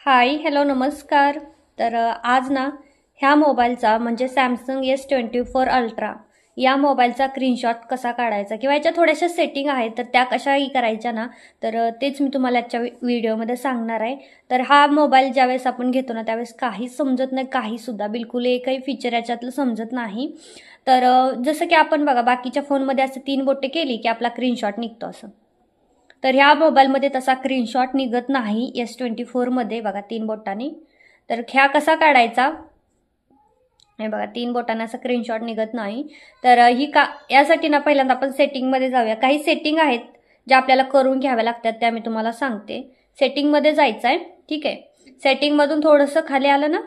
Hi hello नमस्कार। तर आज ना ह्या मोबाईलचा म्हणजे सॅमसंग S24 अल्ट्रा या मोबाईलचा स्क्रीनशॉट कसा काढायचा किंवा याच्या थोड्याशा सेटिंग आहेत तर त्या कशाही करायच्या ना, तर तेच मी तुम्हाला आजच्या व्हिडिओमध्ये सांगणार आहे। तर हा मोबाईल ज्यावेळेस आपण घेतो ना त्यावेळेस काही समजत नाही, काही सुद्धा बिलकुल एकही फीचर याच्यातलं समजत नाही। तर जसं की आपण बघा बाकीच्या फोनमध्ये असं 3 बोटे केली की आपला स्क्रीनशॉट निघतो असं, तर ह्या मोबाईलमध्ये तसा स्क्रीनशॉट निघत नाही S24 मध्ये बघा 3 बोटांनी। तर ह्या कसा काढायचा हे बघा 3 बोटांना असा स्क्रीनशॉट निघत नाही। तर यासाठी ना पहिल्यांदा आपण सेटिंग मध्ये जाऊया। काही सेटिंग आहेत ज्या आपल्याला करून घ्याव्या लागतात त्या मी तुम्हाला सांगते। सेटिंग मध्ये जायचं आहे, ठीक आहे। सेटिंग मधून थोडंसं खाली आलं ना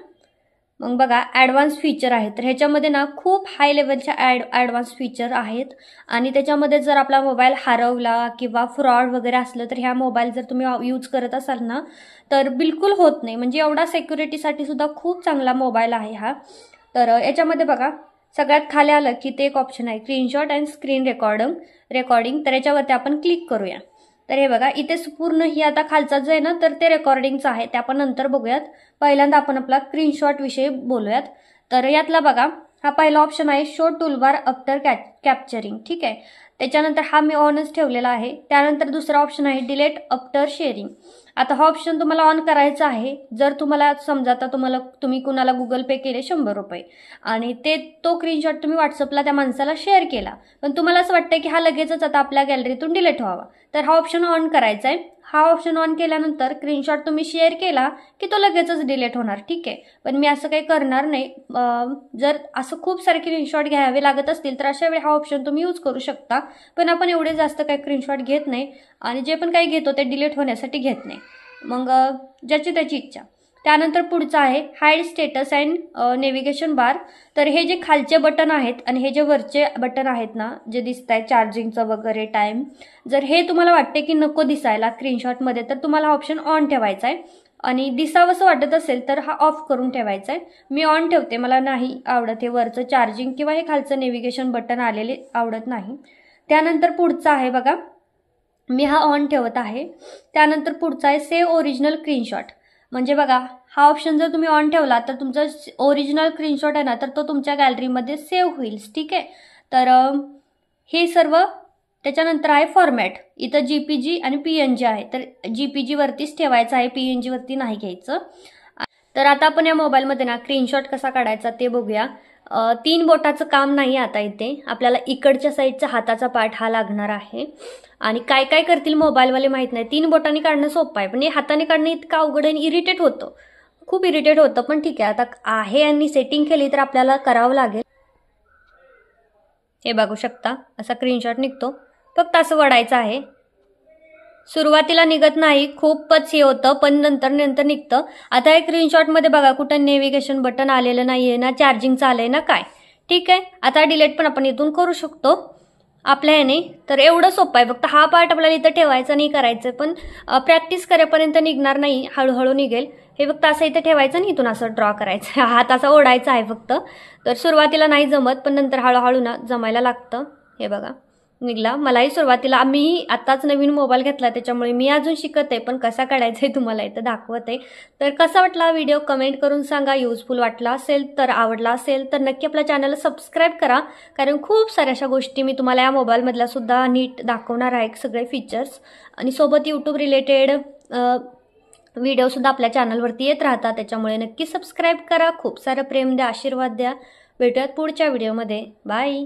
मग बघा ॲडव्हान्स फीचर आहेत। तर ह्याच्यामध्ये ना खूप हाय लेवलच्या ॲडव्हान्स फीचर आहेत आणि त्याच्यामध्ये जर आपला मोबाईल हरवला किंवा फ्रॉड वगैरे असलं तर ह्या मोबाईल जर तुम्ही यूज करत असाल ना तर बिलकुल होत नाही, म्हणजे एवढा सिक्युरिटीसाठी सुद्धा खूप चांगला मोबाईल आहे हा। तर याच्यामध्ये बघा सगळ्यात खाली आलं की ते एक ऑप्शन आहे स्क्रीनशॉट अँड स्क्रीन रेकॉर्डिंग। तर याच्यावरती आपण क्लिक करूया। तर हे बघा इथे पूर्ण ही आता खालचा जो आहे ना तर ते रेकॉर्डिंगचं आहे, ते आपण नंतर बघूयात। पहिल्यांदा आपण आपला स्क्रीनशॉट विषयी बोलूयात। तर यातला बघा हा पहिला ऑप्शन आहे शो टूलबार आफ्टर कॅप्चरिंग, ठीक आहे। त्याच्यानंतर हा मी ऑनच ठेवलेला आहे। त्यानंतर दुसरा ऑप्शन आहे डिलीट आफ्टर शेअरिंग। आता हा ऑप्शन तुम्हाला ऑन करायचा आहे जर तुम्हाला समजा आता तुम्ही कुणाला गुगल पे केले 100 रुपये आणि तो स्क्रीनशॉट तुम्ही व्हॉट्सअपला त्या माणसाला शेअर केला, पण तुम्हाला असं वाटतं की हा लगेचच आता आपल्या गॅलरीतून डिलीट व्हावा, तर हा ऑप्शन ऑन करायचा आहे। हा ऑप्शन ऑन केल्यानंतर स्क्रीनशॉट तुम्ही शेअर केला की तो लगेचच डिलीट होणार, ठीक आहे। पण मी असं काही करणार नाही। जर असं खूप सारे स्क्रीनशॉट घ्यावे लागत असतील तर अशा वेळी हा ऑप्शन तुम्ही यूज करू शकता, पण आपण एवढे जास्त काही स्क्रीनशॉट घेत नाही आणि जे पण काही घेतो ते डिलीट होण्यासाठी घेत नाही, मग ज्याची त्याची इच्छा। त्यानंतर पुढचं आहे हाईड स्टेटस अँड नेव्हिगेशन बार। तर हे जे खालचे बटन आहेत आणि हे जे वरचे बटन आहेत ना जे दिसत आहे चार्जिंगचं वगैरे टाइम, जर हे तुम्हाला वाटते की नको दिसायला स्क्रीनशॉटमध्ये तर तुम्हाला हा ऑप्शन ऑन ठेवायचा आहे आणि दिसावंसं वाटत असेल तर हा ऑफ करून ठेवायचा आहे। मी ऑन ठेवते, मला नाही आवडत हे वरचं चार्जिंग किंवा हे खालचं नेव्हिगेशन बटन आलेले आवडत नाही। त्यानंतर पुढचं आहे बघा मी हा ऑन ठेवत आहे। त्यानंतर पुढचा आहे सेव्ह ओरिजिनल स्क्रीनशॉट। म्हणजे बघा हा ऑप्शन जर तुम्ही ऑन ठेवला तर तुमचा ओरिजिनल स्क्रीनशॉट आहे ना तर तो तुमच्या गॅलरीमध्ये सेव्ह होईल, ठीक आहे। तर हे सर्व त्याच्यानंतर आहे फॉर्मॅट। इथं JPG आणि PNG आहे, तर JPG वरतीच ठेवायचं आहे, PNG वरती नाही घ्यायचं। तर आता आपण या मोबाईलमध्ये ना स्क्रीनशॉट कसा काढायचा ते बघूया। 3 बोटाचं काम नाही आता इथे, आपल्याला इकडच्या साईडचा हाताचा पार्ट हा लागणार आहे आणि काय काय करतील मोबाईलवाले माहित नाही। 3 बोटांनी काढणं सोपं आहे पण हे हाताने काढणं इतकं अवघड आणि इरिटेट होतं, खूप इरिटेट होतं, पण ठीक आहे आता आहे आणि सेटिंग केली तर आपल्याला करावं लागेल। हे बघू शकता असा स्क्रीनशॉट निघतो, फक्त असं वडायचं आहे। सुरुवातीला निघत नाही, खूपच हे होतं पण नंतर निघतं। आता या स्क्रीनशॉटमध्ये बघा कुठं नेव्हिगेशन बटन आलेलं नाहीये ना, चार्जिंगचं आलंय ना काय, ठीक आहे। आता डिलीट पण आपण इथून करू शकतो आपल्या ह्याने, तर एवढं सोपं आहे। फक्त हा पार्ट आपल्याला इथं ठेवायचा नाही करायचं, पण प्रॅक्टिस करेपर्यंत निघणार नाही, हळूहळू निघेल। हे फक्त असं इथं ठेवायचं आणि इथून असं ड्रॉ करायचं, हात असा ओढायचा आहे फक्त। तर सुरुवातीला नाही जमत पण नंतर हळूहळू ना जमायला लागतं। हे बघा निघला, मलाही सुरुवातीला, मी आताच नवीन मोबाईल घेतला त्याच्यामुळे मी अजून शिकत आहे, पण कसा काढायचा आहे तुम्हाला इथं दाखवत आहे। तर कसा वाटला व्हिडिओ कमेंट करून सांगा, युजफुल वाटला असेल तर, आवडला असेल तर नक्की आपल्या चॅनलला सबस्क्राईब करा, कारण खूप साऱ्या अशा गोष्टी मी तुम्हाला या मोबाईलमधल्या सुद्धा नीट दाखवणार आहे, सगळे फीचर्स, आणि सोबत यूट्यूब रिलेटेड व्हिडिओसुद्धा आपल्या चॅनलवरती येत राहतात, त्याच्यामुळे नक्की सबस्क्राईब करा, खूप सारं प्रेम द्या, आशीर्वाद द्या। भेटूयात पुढच्या व्हिडिओमध्ये, बाय।